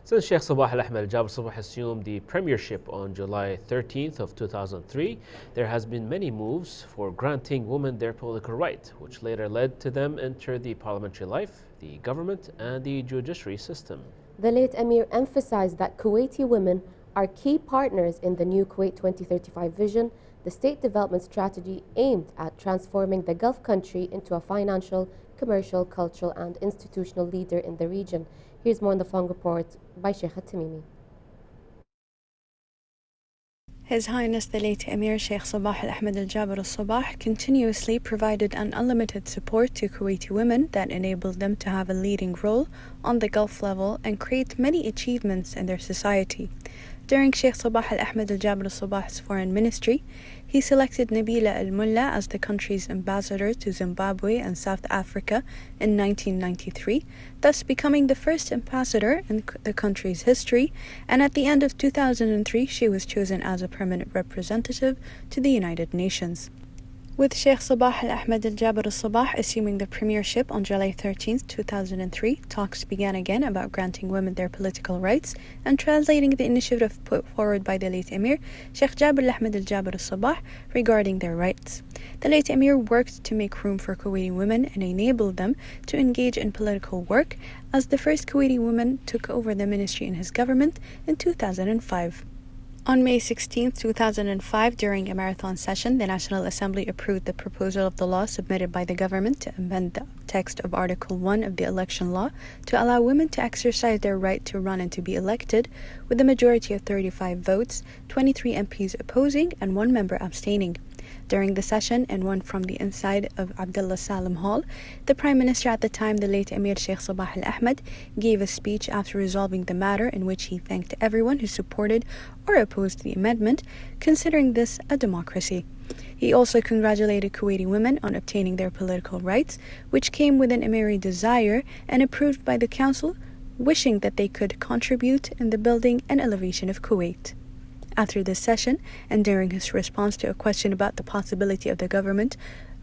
Since Sheikh Sabah Al Jabr Sabah assumed the premiership on July 13th of 2003, there has been many moves for granting women their political right, which later led to them enter the parliamentary life, the government, and the judiciary system. The late Emir emphasized that Kuwaiti women are key partners in the new Kuwait 2035 vision, the state development strategy aimed at transforming the Gulf country into a financial, commercial, cultural, and institutional leader in the region. Here's more on the following report by Sheikh Tamimi. His Highness the late Emir Sheikh Sabah Al Jabr Sabah continuously provided an unlimited support to Kuwaiti women that enabled them to have a leading role on the Gulf level and create many achievements in their society. During Sheikh Sabah Al Jabr Sabah's foreign ministry, he selected Nabila Al-Mulla as the country's ambassador to Zimbabwe and South Africa in 1993, thus becoming the first ambassador in the country's history, and at the end of 2003 she was chosen as a permanent representative to the United Nations. With Sheikh Sabah Al Jabr Sabah assuming the premiership on July 13, 2003, talks began again about granting women their political rights and translating the initiative put forward by the late Emir, Sheikh Jabr Al Jabr Sabah, regarding their rights. The late Emir worked to make room for Kuwaiti women and enable them to engage in political work, as the first Kuwaiti woman took over the ministry in his government in 2005. On May 16, 2005, during a marathon session, the National Assembly approved the proposal of the law submitted by the government to amend the text of Article 1 of the election law to allow women to exercise their right to run and to be elected, with a majority of 35 votes, 23 MPs opposing and 1 member abstaining. During the session, and one from the inside of Abdullah Salim Hall, the Prime Minister at the time, the late Emir Sheikh Sabah Al-Ahmed, gave a speech after resolving the matter in which he thanked everyone who supported or opposed the amendment, considering this a democracy. He also congratulated Kuwaiti women on obtaining their political rights, which came with an Emiri desire and approved by the Council, wishing that they could contribute in the building and elevation of Kuwait. After this session, and during his response to a question about the possibility of the government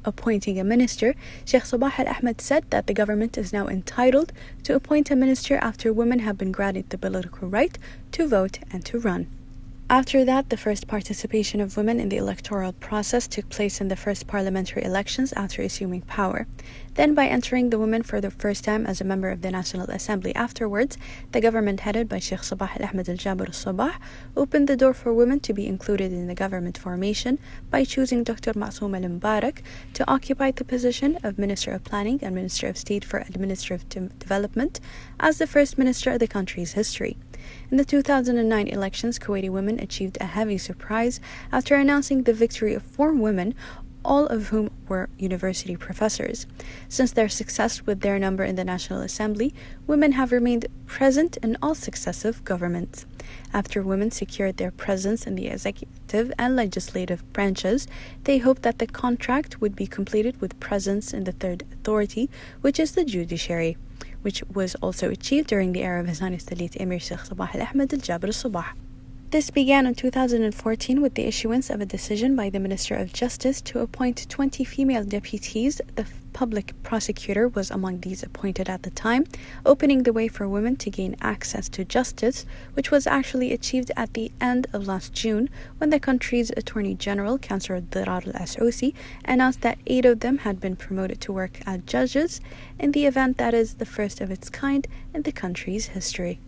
appointing a minister, Sheikh Sabah Al-Ahmed said that the government is now entitled to appoint a minister after women have been granted the political right to vote and to run. After that, the first participation of women in the electoral process took place in the first parliamentary elections after assuming power. Then, by entering the women for the first time as a member of the National Assembly afterwards, the government headed by Sheikh Sabah Al Jabr Sabah opened the door for women to be included in the government formation by choosing Dr. Masoom Al-Mubarak to occupy the position of Minister of Planning and Minister of State for Administrative Development as the first minister of the country's history. In the 2009 elections, Kuwaiti women achieved a heavy surprise after announcing the victory of 4 women, all of whom were university professors. Since their success with their number in the National Assembly, women have remained present in all successive governments. After women secured their presence in the executive and legislative branches, they hoped that the contract would be completed with presence in the third authority, which is the judiciary, which was also achieved during the era of His Highness the late Emir Sheikh Sabah Al Jabr Sabah. This began in 2014 with the issuance of a decision by the Minister of Justice to appoint 20 female deputies. The public prosecutor was among these appointed at the time, opening the way for women to gain access to justice, which was actually achieved at the end of last June when the country's Attorney General, Councillor Dirar Al-Asousi, announced that 8 of them had been promoted to work as judges in the event that is the first of its kind in the country's history.